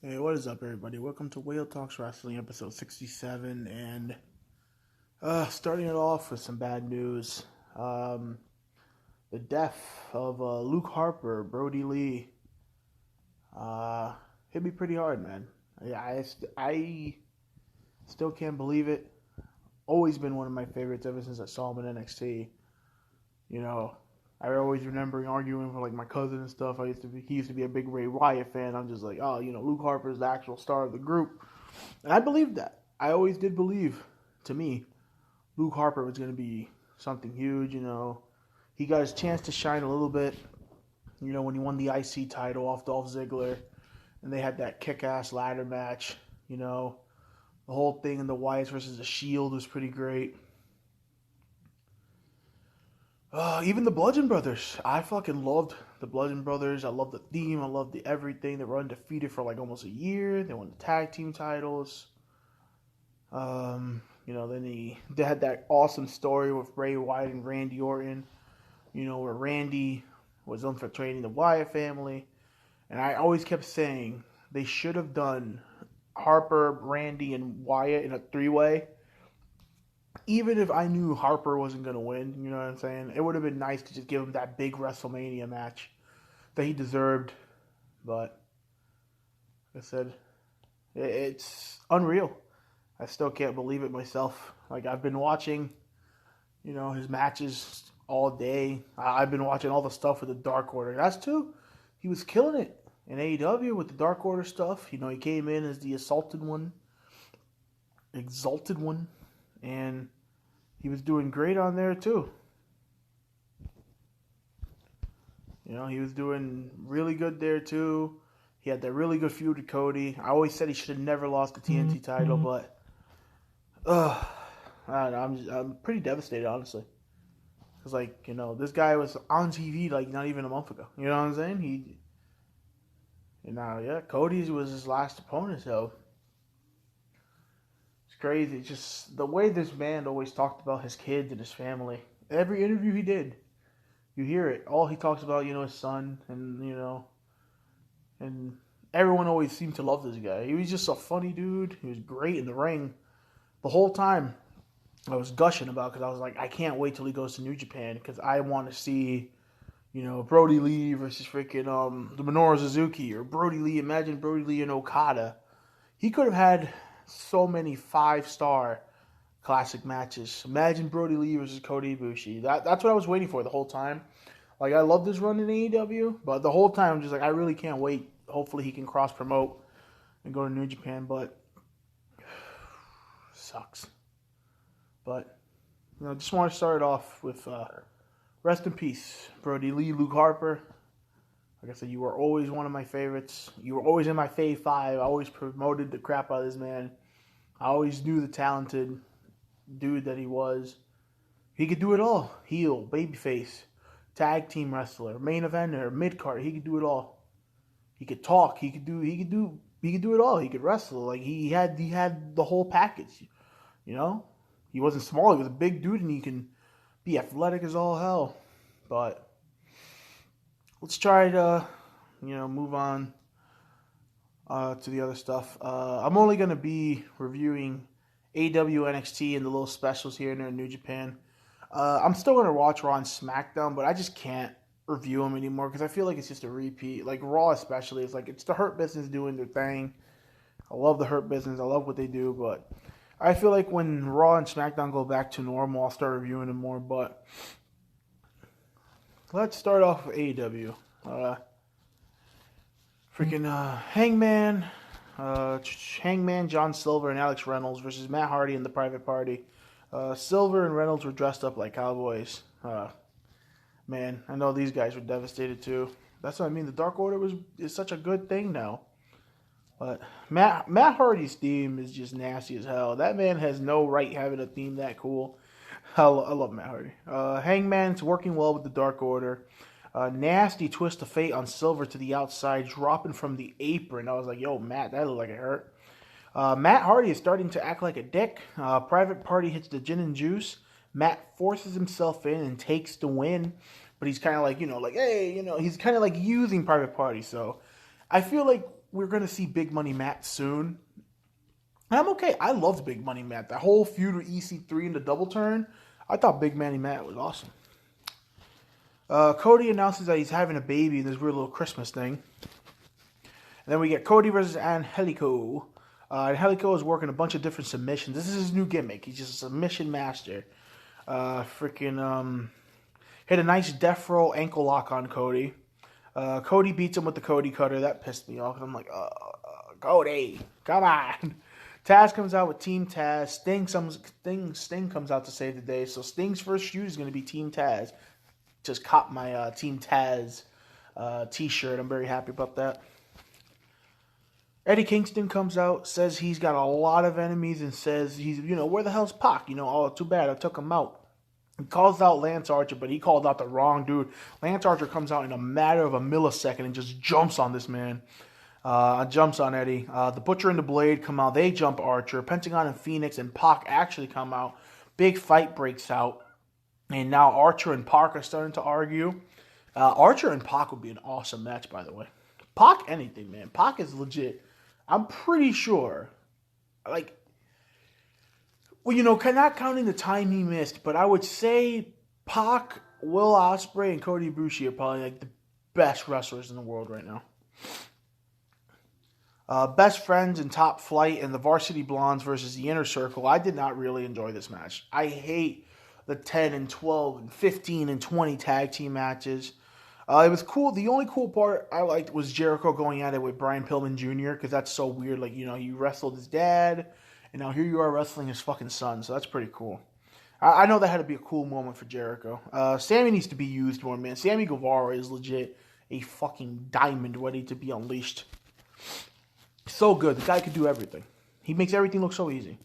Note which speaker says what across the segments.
Speaker 1: Hey, what is up, everybody? Welcome to Whale Talks Wrestling, episode 67, and starting it off with some bad news. The death of Luke Harper, Brodie Lee, hit me pretty hard, man. I still can't believe it. Always been one of my favorites ever since I saw him in NXT. You know, I always remember arguing with like my cousin and stuff. He used to be a big Ray Wyatt fan. I'm just like, oh, Luke Harper is the actual star of the group, and I believed that. I always did believe, to me, Luke Harper was going to be something huge. He got his chance to shine a little bit. When he won the IC title off Dolph Ziggler, and they had that kick-ass ladder match. The whole thing in the Wyatts versus the Shield was pretty great. Even the Bludgeon Brothers. I fucking loved the Bludgeon Brothers. I loved the theme. I loved the everything. They were undefeated for like almost a year. They won the tag team titles. Then they had that awesome story with Bray Wyatt and Randy Orton. Where Randy was infiltrating the Wyatt family. And I always kept saying they should have done Harper, Randy, and Wyatt in a three-way. Even if I knew Harper wasn't going to win, you know what I'm saying? It would have been nice to just give him that big WrestleMania match that he deserved. But, like I said, it's unreal. I still can't believe it myself. Like, I've been watching, his matches all day. I've been watching all the stuff with the Dark Order. That's too. He was killing it in AEW with the Dark Order stuff. He came in as the exalted one. And he was doing great on there too. He was doing really good there too. He had that really good feud with Cody. I always said he should have never lost the TNT title, but I don't know, I'm pretty devastated, honestly. Because, this guy was on TV, not even a month ago. You know what I'm saying? Cody was his last opponent, so crazy. It's just the way this man always talked about his kids and his family. Every interview he did, you hear it. All he talks about, his son, and everyone always seemed to love this guy. He was just a funny dude. He was great in the ring. The whole time I was gushing about, because I was like, I can't wait till he goes to New Japan, because I want to see, Brodie Lee versus freaking the Minoru Suzuki, or Brodie Lee. Imagine Brodie Lee and Okada. He could have had so many 5-star classic matches. Imagine Brodie Lee versus Kota Ibushi. That's what I was waiting for the whole time. Like, I love this run in AEW, but the whole time I'm just like, I really can't wait. Hopefully he can cross promote and go to New Japan, but sucks. But just want to start off with rest in peace, Brodie Lee, Luke Harper. Like I said, you were always one of my favorites. You were always in my fave 5. I always promoted the crap out of this man. I always knew the talented dude that he was. He could do it all. Heel, babyface, tag team wrestler, main eventer, mid-card. He could do it all. He could talk. He could do it all. He could wrestle. Like, he had the whole package. He wasn't small. He was a big dude, and he can be athletic as all hell. But let's try to, move on to the other stuff. I'm only going to be reviewing AEW, NXT, and the little specials here and there in New Japan. I'm still going to watch Raw and SmackDown, but I just can't review them anymore because I feel like it's just a repeat. Like, Raw especially, it's the Hurt Business doing their thing. I love the Hurt Business. I love what they do, but I feel like when Raw and SmackDown go back to normal, I'll start reviewing them more, but let's start off with AEW. Hangman, John Silver, and Alex Reynolds versus Matt Hardy and the Private Party. Silver and Reynolds were dressed up like cowboys. Man, I know these guys were devastated too. That's what I mean. The Dark Order is such a good thing now. But Matt Hardy's theme is just nasty as hell. That man has no right having a theme that cool. I love Matt Hardy. Hangman's working well with the Dark Order. Nasty twist of fate on Silver to the outside, dropping from the apron. I was like, yo, Matt, that looked like it hurt. Matt Hardy is starting to act like a dick. Private Party hits the gin and juice. Matt forces himself in and takes the win. But he's kind of like, hey, he's kind of like using Private Party. So I feel like we're going to see Big Money Matt soon. And I'm okay. I loved Big Money Matt. That whole feud with EC3 and the double turn, I thought Big Money Matt was awesome. Cody announces that he's having a baby in this weird little Christmas thing. And then we get Cody versus Angelico. Angelico is working a bunch of different submissions. This is his new gimmick. He's just a submission master. Hit a nice death roll ankle lock on Cody. Cody beats him with the Cody cutter. That pissed me off. I'm like, Cody, come on. Taz comes out with Team Taz. Sting comes out to save the day. So Sting's first shoot is going to be Team Taz. Just caught my Team Taz t-shirt. I'm very happy about that. Eddie Kingston comes out, says he's got a lot of enemies, and says he's, where the hell's Pac? Oh, too bad, I took him out. He calls out Lance Archer, but he called out the wrong dude. Lance Archer comes out in a matter of a millisecond and just jumps on this man. Jumps on Eddie. The Butcher and the Blade come out. They jump Archer. Pentagon and Phoenix and Pac actually come out. Big fight breaks out. And now Archer and Pac are starting to argue. Archer and Pac would be an awesome match, by the way. Pac anything, man. Pac is legit. I'm pretty sure. Not counting the time he missed, but I would say Pac, Will Ospreay, and Cody Ibushi are probably the best wrestlers in the world right now. Best Friends and Top Flight and the Varsity Blondes versus the Inner Circle. I did not really enjoy this match. I hate the 10 and 12 and 15 and 20 tag team matches. It was cool. The only cool part I liked was Jericho going at it with Brian Pillman Jr. because that's so weird. You wrestled his dad, and now here you are wrestling his fucking son. So that's pretty cool. I know that had to be a cool moment for Jericho. Sammy needs to be used more, man. Sammy Guevara is legit a fucking diamond ready to be unleashed. So good. The guy could do everything. He makes everything look so easy.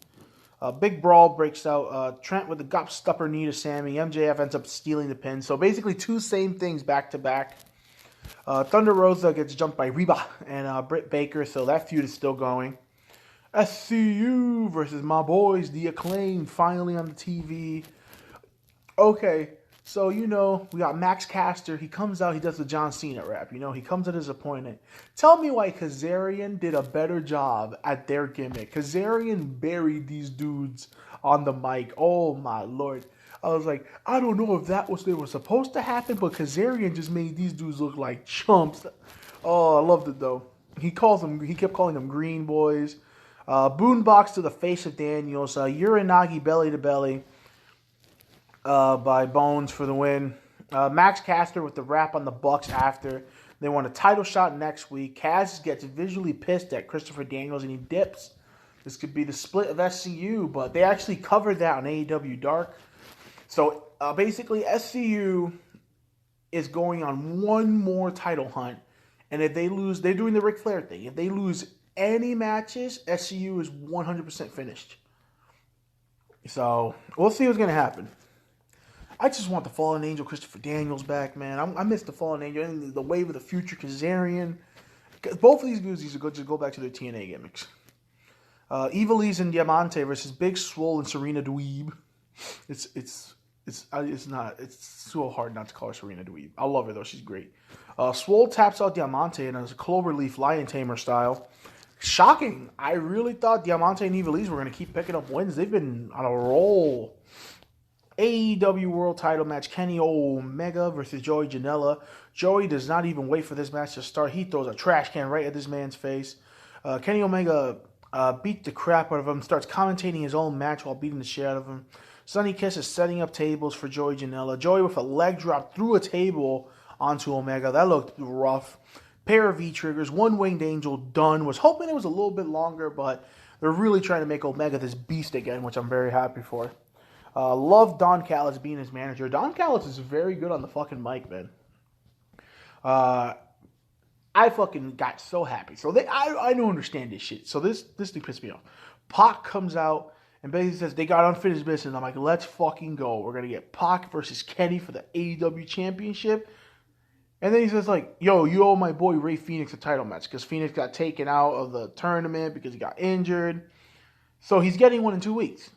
Speaker 1: Big brawl breaks out. Trent with the gobstopper knee to Sammy. MJF ends up stealing the pin. So basically two same things back to back. Thunder Rosa gets jumped by Reba and Britt Baker. So that feud is still going. SCU versus my boys, The Acclaim, finally on the TV. Okay, so we got Max Caster. He comes out, he does the John Cena rap. He comes at his opponent. Tell me why Kazarian did a better job at their gimmick. Kazarian buried these dudes on the mic. Oh my lord. I was like, I don't know if that was supposed to happen, but Kazarian just made these dudes look like chumps. Oh, I loved it though. He kept calling them green boys. Boombox to the face of Daniels. Uranagi belly to belly. By Bones for the win. Max Caster with the wrap on the Bucks after. They want a title shot next week. Kaz gets visually pissed at Christopher Daniels and he dips. This could be the split of SCU, but they actually covered that on AEW Dark. So basically SCU is going on one more title hunt. And if they lose, they're doing the Ric Flair thing. If they lose any matches, SCU is 100% finished. So we'll see what's going to happen. I just want the Fallen Angel Christopher Daniels back, man. I miss the Fallen Angel and the Wave of the Future Kazarian. Both of these dudes need to just go back to their TNA gimmicks. Evilise and Diamante versus Big Swole and Serena Dweeb. It's so hard not to call her Serena Dweeb. I love her though; she's great. Swole taps out Diamante in a Cloverleaf Lion Tamer style. Shocking! I really thought Diamante and Evilise were going to keep picking up wins. They've been on a roll. AEW World Title match, Kenny Omega versus Joey Janela. Joey does not even wait for this match to start. He throws a trash can right at this man's face. Kenny Omega beat the crap out of him, starts commentating his own match while beating the shit out of him. Sonny Kiss is setting up tables for Joey Janela. Joey with a leg drop through a table onto Omega. That looked rough. Pair of V-triggers, one winged angel done. Was hoping it was a little bit longer, but they're really trying to make Omega this beast again, which I'm very happy for. Love Don Callis being his manager. Don Callis is very good on the fucking mic, man. I fucking got so happy. So I don't understand this shit. So this thing pissed me off. Pac comes out and basically says they got unfinished business. I'm like, let's fucking go. We're gonna get Pac versus Kenny for the AEW Championship. And then he says yo, you owe my boy Ray Phoenix a title match because Phoenix got taken out of the tournament because he got injured. So he's getting one in 2 weeks.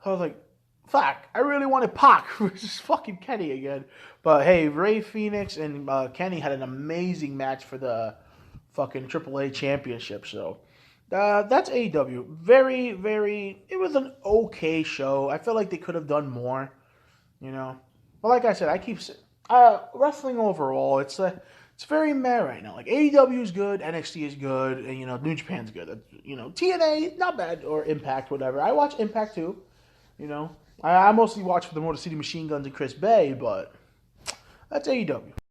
Speaker 1: I was like, fuck, I really wanted Pac versus fucking Kenny again. But hey, Ray Phoenix and Kenny had an amazing match for the fucking AAA championship. So that's AEW. Very, very. It was an okay show. I feel like they could have done more, you know. But like I said, wrestling overall. It's very meh right now. Like AEW is good, NXT is good, and New Japan's good. TNA not bad, or Impact, whatever. I watch Impact too. You know, I mostly watch for the Motor City Machine Guns and Chris Bay, but that's AEW.